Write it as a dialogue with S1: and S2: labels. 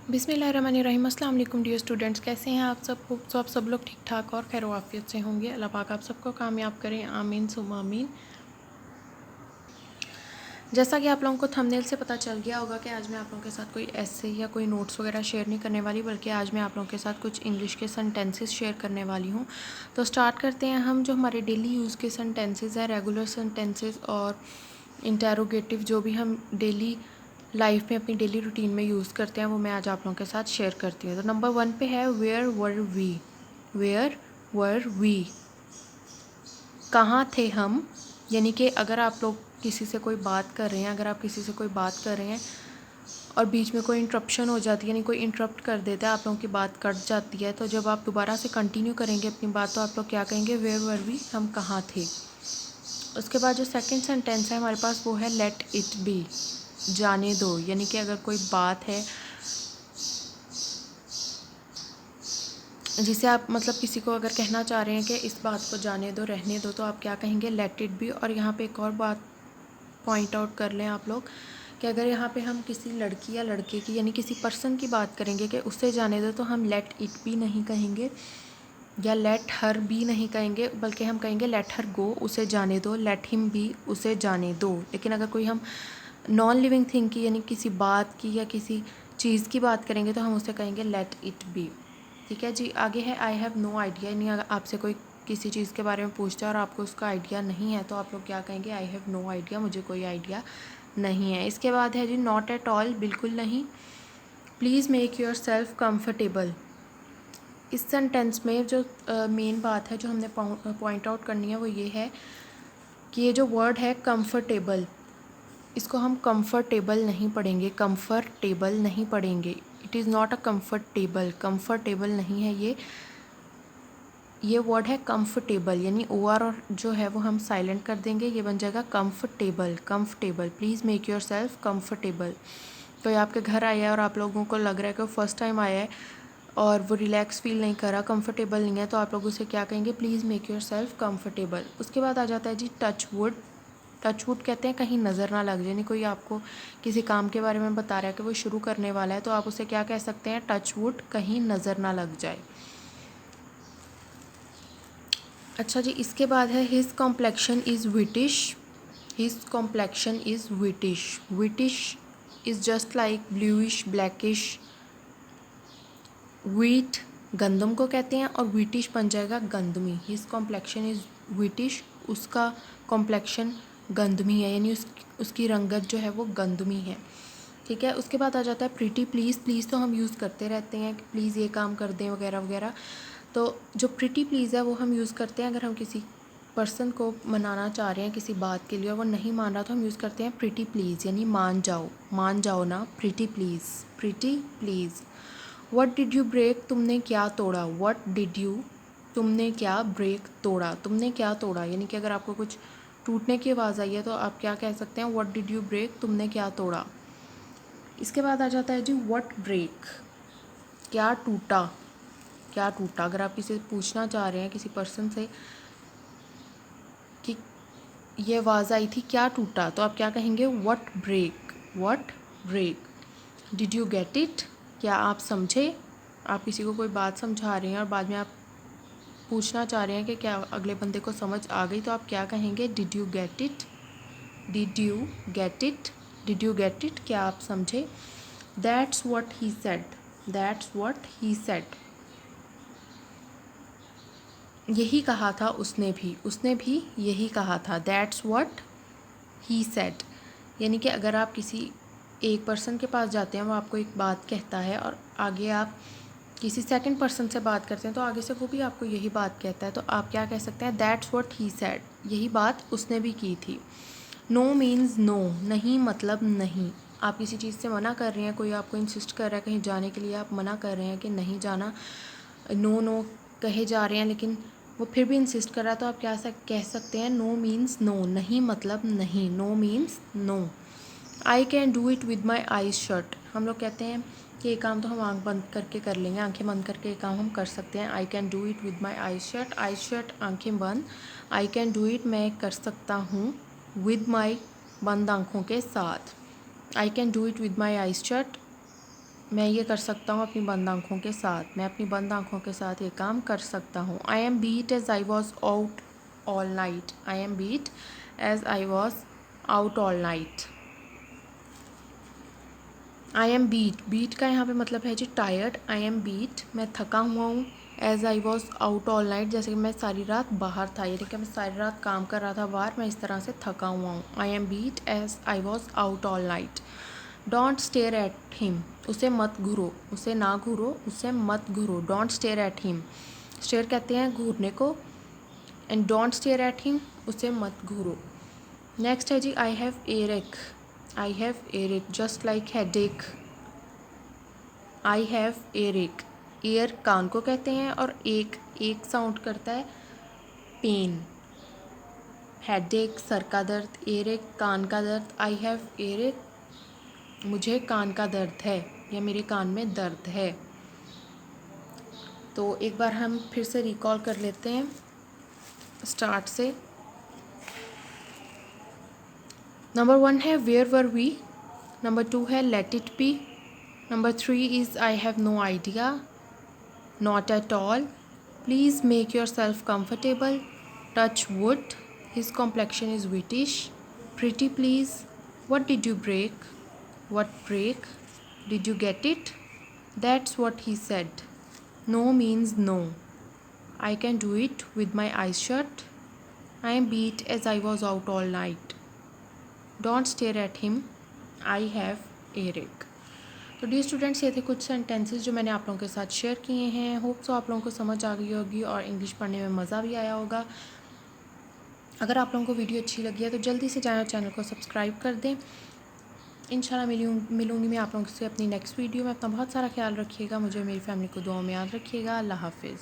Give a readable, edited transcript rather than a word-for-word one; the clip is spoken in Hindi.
S1: बिस्मिल्लाहिर्रहमानिर्रहीम। अस्सलाम वालेकुम डियर स्टूडेंट्स, कैसे हैं आप सब लोग ठीक ठाक और खैर वाफियत से होंगे। अल्लाह पाक आप सबको कामयाब करें, आमीन सुम्मा आमीन। जैसा कि आप लोगों को थंबनेल से पता चल गया होगा कि आज मैं आप लोगों के साथ कोई ऐसे या कोई नोट्स वगैरह शेयर नहीं करने वाली, बल्कि आज मैं आप लोगों के साथ कुछ इंग्लिश के सेंटेंसेस शेयर करने वाली हूँ। तो स्टार्ट करते हैं हम। जो हमारे डेली यूज़ के सेंटेंसेस हैं, रेगुलर सेंटेंसेस और इंटेरोगेटिव, जो भी हम डेली लाइफ में अपनी डेली रूटीन में यूज़ करते हैं, वो मैं आज आप लोगों के साथ शेयर करती हूँ। तो नंबर 1 पे है where were we. Where were we, कहाँ थे हम। यानी कि अगर आप लोग किसी से कोई बात कर रहे हैं, अगर आप किसी से कोई बात कर रहे हैं और बीच में कोई इंटरप्शन हो जाती है, यानी कोई इंटरप्ट कर देता है, आप लोगों की बात कट जाती है, तो जब आप दोबारा से कंटिन्यू करेंगे अपनी बात, तो आप लोग क्या कहेंगे, वेयर वर वी, हम कहाँ थे। उसके बाद जो सेकंड सेंटेंस है हमारे पास, वो है लेट इट बी, जाने दो। यानी कि अगर कोई बात है जिसे आप मतलब किसी को अगर कहना चाह रहे हैं कि इस बात को जाने दो, रहने दो, तो आप क्या कहेंगे, लेट इट बी। और यहाँ पे एक और बात पॉइंट आउट कर लें आप लोग कि अगर यहाँ पे हम किसी लड़की या लड़के की, यानी किसी पर्सन की बात करेंगे कि उससे जाने दो, तो हम लेट इट बी नहीं कहेंगे या लेट हर बी नहीं कहेंगे, बल्कि हम कहेंगे लेट हर गो, उसे जाने दो, लेट हिम बी, उसे जाने दो। लेकिन अगर कोई हम नॉन लिविंग थिंग की, यानी किसी बात की या किसी चीज़ की बात करेंगे, तो हम उसे कहेंगे लेट इट बी। ठीक है जी। आगे है आई हैव नो आइडिया, यानी अगर आपसे कोई किसी चीज़ के बारे में पूछता है और आपको उसका आइडिया नहीं है, तो आप लोग क्या कहेंगे, आई हैव नो आइडिया, मुझे कोई आइडिया नहीं है। इसके बाद है जी नॉट एट ऑल, बिल्कुल नहीं। Please make yourself comfortable. इस सेंटेंस में जो मेन बात है जो हमने पॉइंट आउट करनी है, वो ये है कि ये जो वर्ड है कम्फर्टेबल, इसको हम कंफर्टेबल नहीं पढ़ेंगे, कंफर्टेबल नहीं पढ़ेंगे। It is not a comfortable, comfortable नहीं है ये वर्ड है कंफर्टेबल, यानी ओ आर और जो है वो हम साइलेंट कर देंगे, ये बन जाएगा comfortable. Comfortable, please make your self comfortable. कोई आपके घर आया है और आप लोगों को लग रहा है कि वो फर्स्ट टाइम आया है और वो रिलैक्स फील नहीं कर रहा, कंफर्टेबल नहीं है, तो आप लोग उसे क्या कहेंगे, please make your self comfortable. उसके बाद आ जाता है जी टच वुड। टच वुड कहते हैं कहीं नज़र ना लग जाए, यानी कोई आपको किसी काम के बारे में बता रहा है कि वो शुरू करने वाला है, तो आप उसे क्या कह सकते हैं, टच वुड, कहीं नज़र ना लग जाए। अच्छा जी, इसके बाद है his complexion is whitish. His complexion is whitish. Whitish is just like bluish, blackish. Wheat गंदम को कहते हैं और विटिश बन जाएगा गंदमी। हिज कॉम्प्लेक्शन इज़ विटिश, उसका कॉम्प्लेक्शन गंदमी है, यानी उसकी रंगत जो है वो गंदमी है। ठीक है। उसके बाद आ जाता है प्रीटी प्लीज़। प्लीज़ तो हम यूज़ करते रहते हैं कि प्लीज़ ये काम कर दें वगैरह वगैरह। तो जो प्रीटी प्लीज़ है वो हम यूज़ करते हैं अगर हम किसी पर्सन को मनाना चाह रहे हैं किसी बात के लिए और वो नहीं मान रहा, तो हम यूज़ करते हैं प्रीटी प्लीज़, यानी मान जाओ ना, pretty please, pretty please. What did you break, तुमने क्या तोड़ा। व्हाट डिड यू, तुमने क्या ब्रेक, तोड़ा, तुमने क्या तोड़ा। यानी कि अगर आपको कुछ टूटने की आवाज़ आई है तो आप क्या कह सकते हैं, व्हाट डिड यू ब्रेक, तुमने क्या तोड़ा। इसके बाद आ जाता है जी व्हाट ब्रेक, क्या टूटा, क्या टूटा। अगर आप किसी से पूछना चाह रहे हैं किसी पर्सन से कि ये आवाज़ आई थी, क्या टूटा, तो आप क्या कहेंगे, what break, what break. Did you get it, क्या आप समझे। आप किसी को कोई बात समझा रहे हैं और बाद में आप पूछना चाह रहे हैं कि क्या अगले बंदे को समझ आ गई, तो आप क्या कहेंगे, did you get it, did you get it, did you get it, क्या आप समझे। That's what he said, that's what he said, यही कहा था उसने भी यही कहा था। दैट्स व्हाट ही सेड, यानी कि अगर आप किसी एक पर्सन के पास जाते हैं, वो आपको एक बात कहता है और आगे आप किसी सेकंड पर्सन से बात करते हैं, तो आगे से वो भी आपको यही बात कहता है, तो आप क्या कह सकते हैं, दैट्स व्हाट ही सेड, यही बात उसने भी की थी। नो मीन्स नो, नहीं मतलब नहीं। आप किसी चीज़ से मना कर रहे हैं, कोई आपको इंसिस्ट कर रहा है कहीं जाने के लिए, आप मना कर रहे हैं कि नहीं जाना, नो नो कहे जा रहे हैं, लेकिन वो फिर भी इंसिस्ट कर रहा है, तो आप क्या कह सकते हैं, नो मीन्स नो, नहीं मतलब नहीं, no means no. I can do it with my eyes shut, हम लोग कहते हैं कि ये काम तो हम आँख बंद करके कर लेंगे, आंखें बंद करके ये काम हम कर सकते हैं। आई can do it with my eyes shut आंखें बंद, आई कैन डू इट मैं कर सकता हूँ, विद माई बंद आँखों के साथ। आई can do it with my eyes shut, मैं ये कर सकता हूँ अपनी बंद आँखों के साथ, मैं अपनी बंद आँखों के साथ ये काम कर सकता हूँ। I am beat as I was out all night, I am beat as I was out all night. I am beat, beat का यहाँ पे मतलब है जी टायर्ड। आई एम बीट, मैं थका हुआ हूँ। As I was out all night, जैसे कि मैं सारी रात बाहर था, यानी कि मैं सारी रात काम कर रहा था बाहर, मैं इस तरह से थका हुआ हूँ। I am beat as I was out all night. Don't stare at him, उसे मत घूरो, उसे ना घूरो, उसे मत घूरो। Don't stare at him, stare कहते हैं घूरने को, and don't stare at him, उसे मत घूरो। नेक्स्ट है जी I have earache, I have earache just like headache. I have earache, ear कान को कहते हैं और एक साउंड करता है पेन। हेडेक सर का दर्द, एरेक कान का दर्द। आई हैव एरेक, मुझे कान का दर्द है या मेरे कान में दर्द है। तो एक बार हम फिर से रिकॉल कर लेते हैं स्टार्ट से। नंबर 1 है वेयर वर वी, नंबर 2 है let it be, number 3 is I have no idea, not at all, please make yourself comfortable, touch wood, his complexion is whitish, pretty please, what did you break, what break, did you get it, that's what he said, no means no, I can do it with my eyes shut, I am beat as I was out all night, don't stare at him, I have Erech. तो डियर स्टूडेंट्स, ये थे कुछ सेंटेंसेस जो मैंने आप लोगों के साथ शेयर किए हैं। होप सो आप लोगों को समझ आ गई होगी और इंग्लिश पढ़ने में मज़ा भी आया होगा। अगर आप लोगों को वीडियो अच्छी लगी है तो जल्दी से जाएं और चैनल को सब्सक्राइब कर दें। इंशाल्लाह मिलूँगी मैं आप लोगों से अपनी नेक्स्ट वीडियो में। अपना बहुत सारा ख्याल रखिएगा, मुझे मेरी फैमिली को दुआ में याद रखिएगा। अल्लाह हाफिज़।